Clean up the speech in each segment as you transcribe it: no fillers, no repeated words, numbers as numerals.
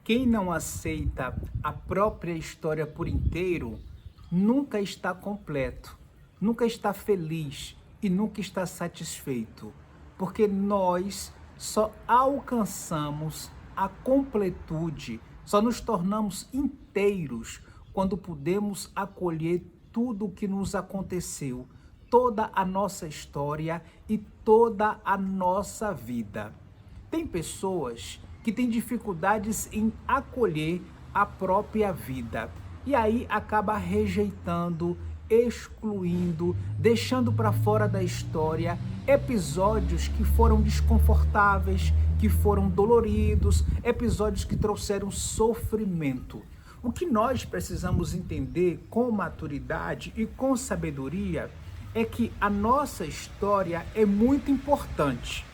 Quem não aceita a própria história por inteiro nunca está completo, nunca está feliz e nunca está satisfeito, porque nós só alcançamos a completude, só nos tornamos inteiros quando podemos acolher tudo o que nos aconteceu, toda a nossa história e toda a nossa vida. Tem pessoas que têm dificuldades em acolher a própria vida e aí acaba rejeitando, excluindo, deixando para fora da história episódios que foram desconfortáveis, que foram doloridos, episódios que trouxeram sofrimento. O que nós precisamos entender com maturidade e com sabedoria é que a nossa história é muito importante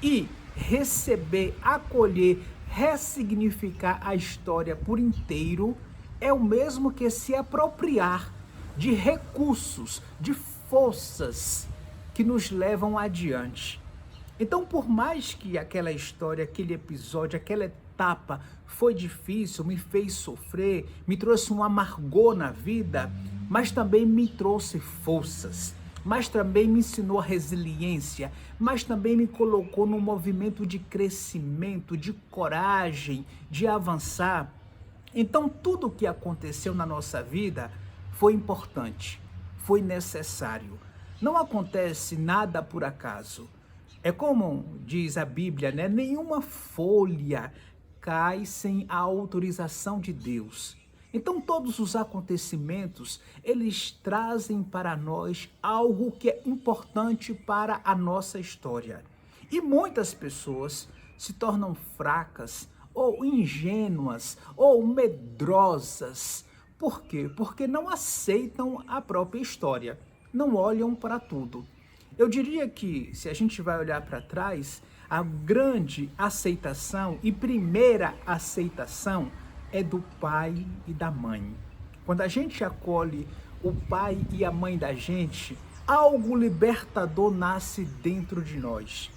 e receber, acolher, ressignificar a história por inteiro é o mesmo que se apropriar de recursos, de forças que nos levam adiante. Então, por mais que aquela história, aquele episódio, aquela etapa foi difícil, me fez sofrer, me trouxe um amargor na vida, mas também me trouxe forças, mas também me ensinou a resiliência, mas também me colocou num movimento de crescimento, de coragem, de avançar. Então, tudo o que aconteceu na nossa vida foi importante, foi necessário. Não acontece nada por acaso. É como diz a Bíblia, né? Nenhuma folha cai sem a autorização de Deus. Então todos os acontecimentos, eles trazem para nós algo que é importante para a nossa história. E muitas pessoas se tornam fracas, ou ingênuas, ou medrosas. Por quê? Porque não aceitam a própria história, não olham para tudo. Eu diria que, se a gente vai olhar para trás, a grande aceitação e primeira aceitação é do pai e da mãe. Quando a gente acolhe o pai e a mãe da gente, algo libertador nasce dentro de nós.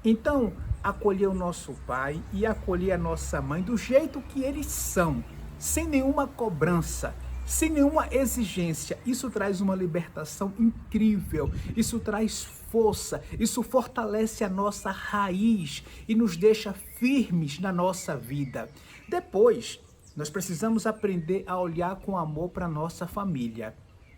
Então, acolher o nosso pai e acolher a nossa mãe do jeito que eles são, sem nenhuma cobrança, sem nenhuma exigência, isso traz uma libertação incrível, isso traz força, isso fortalece a nossa raiz e nos deixa firmes na nossa vida. Depois, nós precisamos aprender a olhar com amor para a nossa família.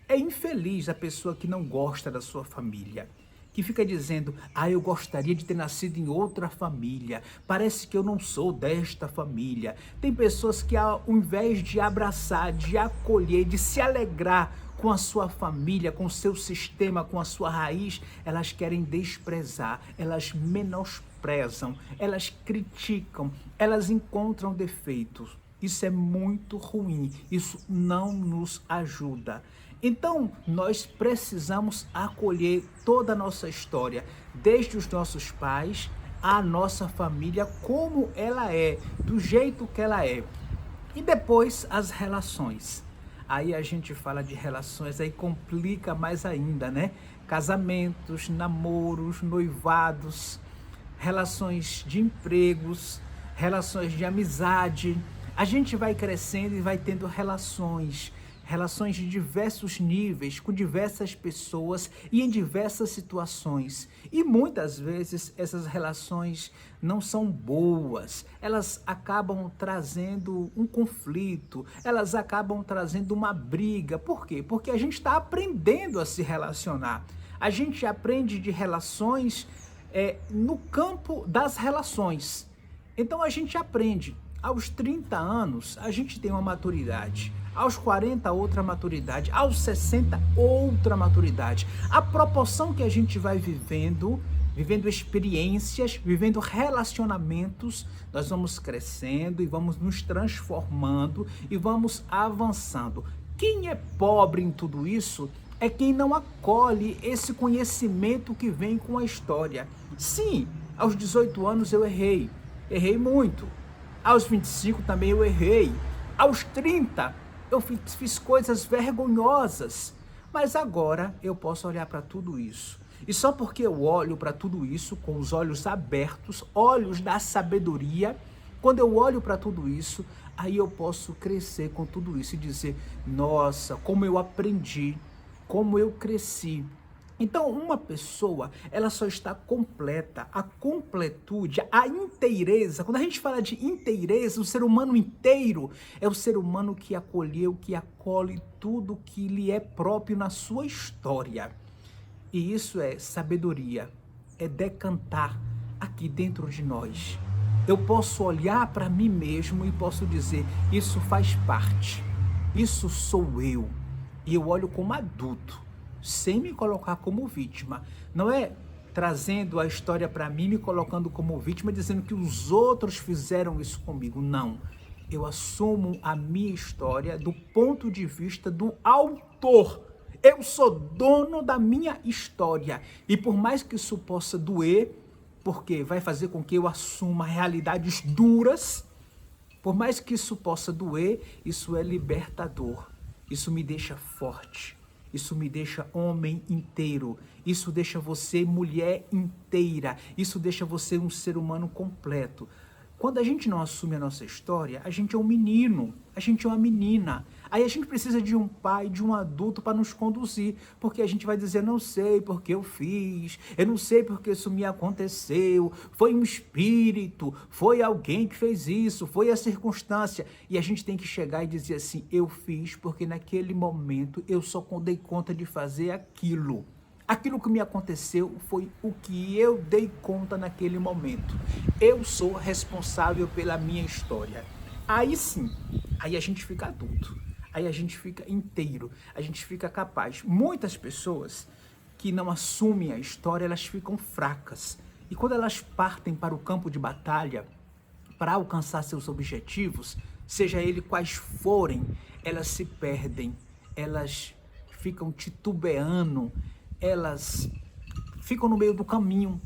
É infeliz a pessoa que não gosta da sua família, que fica dizendo, eu gostaria de ter nascido em outra família, parece que eu não sou desta família. Tem pessoas que ao invés de abraçar, de acolher, de se alegrar com a sua família, com o seu sistema, com a sua raiz, elas querem desprezar, elas menosprezam, elas criticam, elas encontram defeitos. Isso é muito ruim, isso não nos ajuda. Então, nós precisamos acolher toda a nossa história, desde os nossos pais, a nossa família, como ela é, do jeito que ela é. E depois, as relações. Aí a gente fala de relações, aí complica mais ainda, né? Casamentos, namoros, noivados, relações de empregos, relações de amizade. A gente vai crescendo e vai tendo relações de diversos níveis, com diversas pessoas e em diversas situações. E muitas vezes essas relações não são boas, elas acabam trazendo um conflito, elas acabam trazendo uma briga. Por quê? Porque a gente está aprendendo a se relacionar. A gente aprende de relações no campo das relações. Então a gente aprende. Aos 30 anos, a gente tem uma maturidade. Aos 40, outra maturidade. Aos 60, outra maturidade. A proporção que a gente vai vivendo experiências, vivendo relacionamentos, nós vamos crescendo e vamos nos transformando e vamos avançando. Quem é pobre em tudo isso é quem não acolhe esse conhecimento que vem com a história. Sim, aos 18 anos eu errei muito. Aos 25 também eu errei. Aos 30 eu fiz coisas vergonhosas. Mas agora eu posso olhar para tudo isso. E só porque eu olho para tudo isso com os olhos abertos, olhos da sabedoria, Quando eu olho para tudo isso, aí eu posso crescer com tudo isso e dizer, nossa, como eu aprendi, como eu cresci. Então, uma pessoa, ela só está completa, a completude, a inteireza. Quando a gente fala de inteireza, o ser humano inteiro é o ser humano que acolheu, que acolhe tudo que lhe é próprio na sua história. E isso é sabedoria, é decantar aqui dentro de nós. Eu posso olhar para mim mesmo e posso dizer, isso faz parte, isso sou eu. E eu olho como adulto, sem me colocar como vítima. Não é trazendo a história para mim, me colocando como vítima, dizendo que os outros fizeram isso comigo. Não. Eu assumo a minha história do ponto de vista do autor. Eu sou dono da minha história. E por mais que isso possa doer, porque vai fazer com que eu assuma realidades duras, por mais que isso possa doer, isso é libertador. Isso me deixa forte. Isso me deixa homem inteiro. Isso deixa você mulher inteira. Isso deixa você um ser humano completo. Quando a gente não assume a nossa história, a gente é um menino, a gente é uma menina. Aí a gente precisa de um pai, de um adulto para nos conduzir, porque a gente vai dizer, não sei porque eu fiz, eu não sei porque isso me aconteceu, foi um espírito, foi alguém que fez isso, foi a circunstância. E a gente tem que chegar e dizer assim, eu fiz porque naquele momento eu só dei conta de fazer aquilo. Aquilo que me aconteceu foi o que eu dei conta naquele momento. Eu sou responsável pela minha história. Aí sim, aí a gente fica adulto. Aí a gente fica inteiro, a gente fica capaz. Muitas pessoas que não assumem a história, elas ficam fracas. E quando elas partem para o campo de batalha, para alcançar seus objetivos, seja eles quais forem, elas se perdem, elas ficam titubeando, elas ficam no meio do caminho.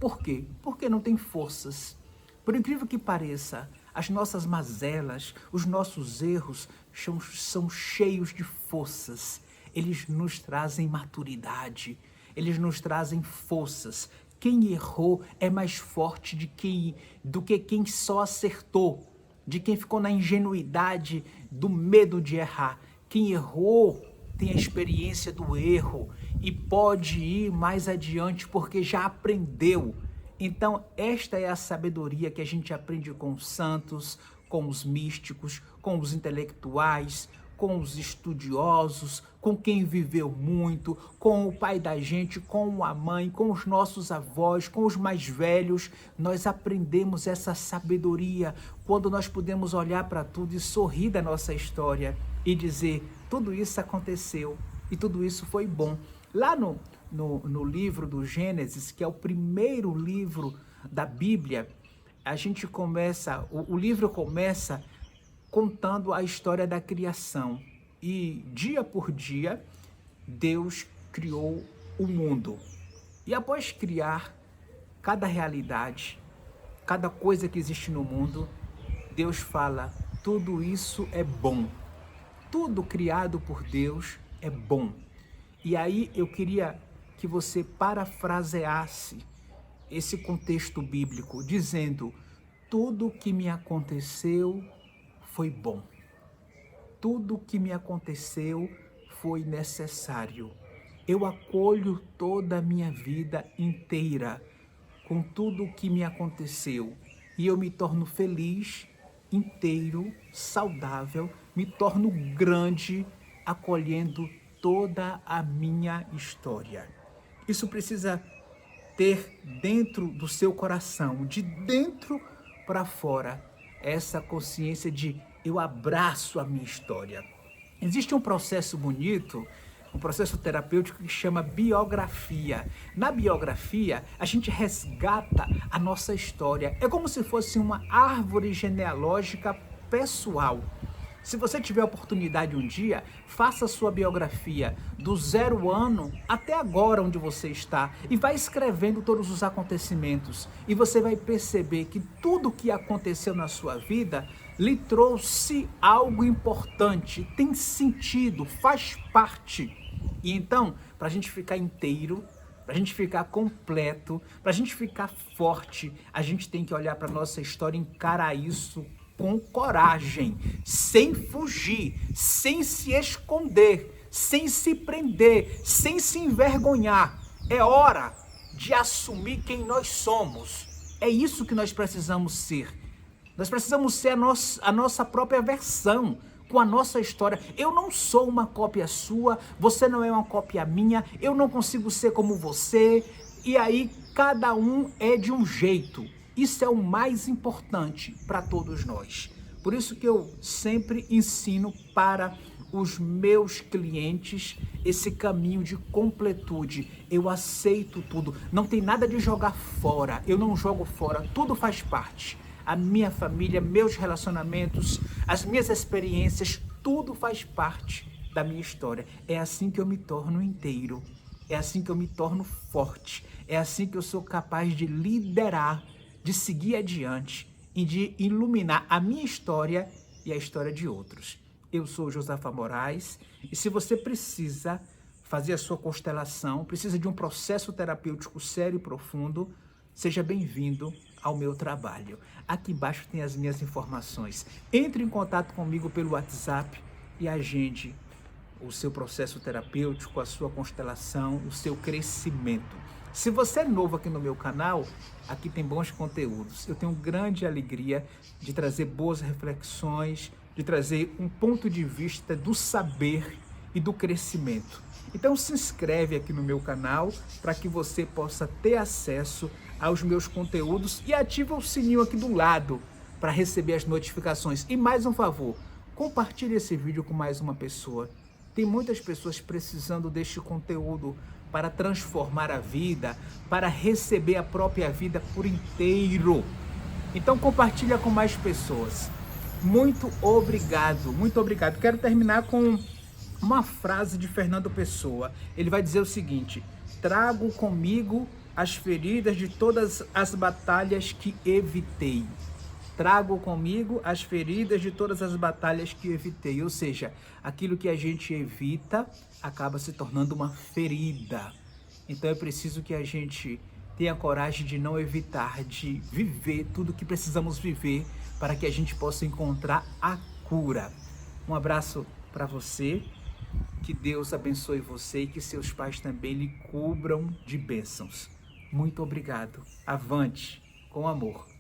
Por quê? Porque não tem forças. Por incrível que pareça, as nossas mazelas, os nossos erros são cheios de forças. Eles nos trazem maturidade, eles nos trazem forças. Quem errou é mais forte do que quem só acertou, de quem ficou na ingenuidade do medo de errar. Quem errou tem a experiência do erro e pode ir mais adiante porque já aprendeu. Então, esta é a sabedoria que a gente aprende com os santos, com os místicos, com os intelectuais, com os estudiosos, com quem viveu muito, com o pai da gente, com a mãe, com os nossos avós, com os mais velhos. Nós aprendemos essa sabedoria quando nós podemos olhar para tudo e sorrir da nossa história e dizer, tudo isso aconteceu e tudo isso foi bom. Lá no livro do Gênesis, que é o primeiro livro da Bíblia, a gente começa, o livro começa contando a história da criação. E dia por dia, Deus criou o mundo. E após criar cada realidade, cada coisa que existe no mundo, Deus fala, tudo isso é bom. Tudo criado por Deus é bom. E aí eu queria que você parafraseasse esse contexto bíblico, dizendo, tudo que me aconteceu foi bom. Tudo que me aconteceu foi necessário. Eu acolho toda a minha vida inteira com tudo que me aconteceu. E eu me torno feliz, inteiro, saudável, me torno grande, acolhendo toda a minha história. Isso precisa ter dentro do seu coração, de dentro para fora, essa consciência de eu abraço a minha história. Existe um processo bonito, um processo terapêutico que chama biografia. Na biografia, a gente resgata a nossa história. É como se fosse uma árvore genealógica pessoal. Se você tiver a oportunidade um dia, faça a sua biografia do 0 ano até agora onde você está e vai escrevendo todos os acontecimentos e você vai perceber que tudo que aconteceu na sua vida lhe trouxe algo importante, tem sentido, faz parte. E então, para a gente ficar inteiro, Para a gente ficar completo, para a gente ficar forte, a gente tem que olhar para a nossa história e encarar isso com coragem, sem fugir, sem se esconder, sem se prender, sem se envergonhar. É hora de assumir quem nós somos. É isso que nós precisamos ser. Nós precisamos ser a nossa própria versão, com a nossa história. Eu não sou uma cópia sua, você não é uma cópia minha, eu não consigo ser como você. E aí, cada um é de um jeito. Isso é o mais importante para todos nós. Por isso que eu sempre ensino para os meus clientes esse caminho de completude. Eu aceito tudo, não tem nada de jogar fora, eu não jogo fora, tudo faz parte. A minha família, meus relacionamentos, as minhas experiências, tudo faz parte da minha história. É assim que eu me torno inteiro, é assim que eu me torno forte, é assim que eu sou capaz de liderar, de seguir adiante e de iluminar a minha história e a história de outros. Eu sou Josafa Moraes e se você precisa fazer a sua constelação, precisa de um processo terapêutico sério e profundo, seja bem-vindo ao meu trabalho. Aqui embaixo tem as minhas informações. Entre em contato comigo pelo WhatsApp e agende o seu processo terapêutico, a sua constelação, o seu crescimento. Se você é novo aqui no meu canal, aqui tem bons conteúdos. Eu tenho grande alegria de trazer boas reflexões, de trazer um ponto de vista do saber e do crescimento. Então se inscreve aqui no meu canal para que você possa ter acesso aos meus conteúdos e ativa o sininho aqui do lado para receber as notificações. E mais um favor, compartilhe esse vídeo com mais uma pessoa. Tem muitas pessoas precisando deste conteúdo para transformar a vida, para receber a própria vida por inteiro. Então compartilha com mais pessoas. Muito obrigado, muito obrigado. Quero terminar com uma frase de Fernando Pessoa. Ele vai dizer o seguinte: trago comigo as feridas de todas as batalhas que evitei. Trago comigo as feridas de todas as batalhas que evitei. Ou seja, aquilo que a gente evita acaba se tornando uma ferida. Então é preciso que a gente tenha coragem de não evitar, de viver tudo o que precisamos viver para que a gente possa encontrar a cura. Um abraço para você, que Deus abençoe você e que seus pais também lhe cubram de bênçãos. Muito obrigado. Avante, com amor.